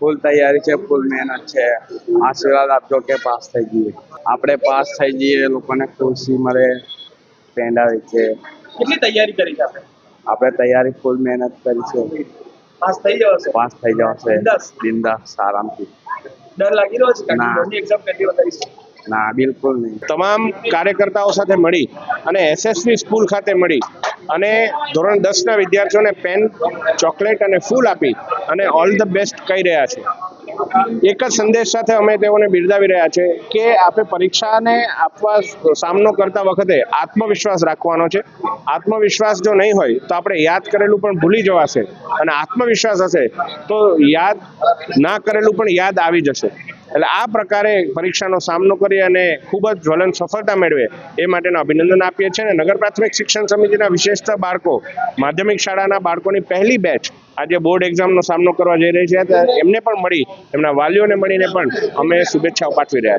ફૂલ તૈયારી છે, ફૂલ મહેનત છે. આશીર્વાદ આપજો કે પાસ થઈ જઈએ. આપણે પાસ થઈ જઈએ, લોકોને ખુશી મળે, પેંડા વેચે. કેટલી તૈયારી કરી છે આપણે? આપણે તૈયારી ફૂલ મહેનત કરી છે. પાસ થઈ જવાશે? પાસ થઈ જવાશે બિંદાસ આરામથી. ડર લાગી રહ્યો છે? ના. બોર્ડની એક્ઝામ પહેલી વખત કરી છે. ના, બિલકુલ નહીં. તમામ કાર્યકર્તાઓ સાથે મળી અને એસએસવી સ્કૂલ ખાતે મળી અને ધોરણ 10ના વિદ્યાર્થીઓને પેન, ચોકલેટ અને ફૂલ આપી અને ઓલ ધ બેસ્ટ કહી રહ્યા છે. એક જ સંદેશ સાથે અમે તેઓને બિરદાવી રહ્યા છે કે આપણે પરીક્ષાને આપવા સામનો કરતા વખતે આત્મવિશ્વાસ રાખવાનો છે. આત્મવિશ્વાસ જો નહીં હોય તો આપણે યાદ કરેલું પણ ભૂલી જવાશે અને આત્મવિશ્વાસ હશે તો યાદ ના કરેલું પણ યાદ આવી જશે. એટલે આ પ્રકારે પરીક્ષાનો સામનો કરી અને ખૂબ જ જ્વલંત સફળતા મેળવે એ માટેના અભિનંદન આપીએ છીએ. અને નગર પ્રાથમિક શિક્ષણ સમિતિના વિશેષતા બાળકો, માધ્યમિક શાળાના બાળકોની પહેલી બેચ આજે બોર્ડ એક્ઝામનો સામનો કરવા જઈ રહી છે, એમને પણ મળી, એમના વાલીઓને મળીને પણ અમે શુભેચ્છાઓ પાઠવી રહ્યા છીએ.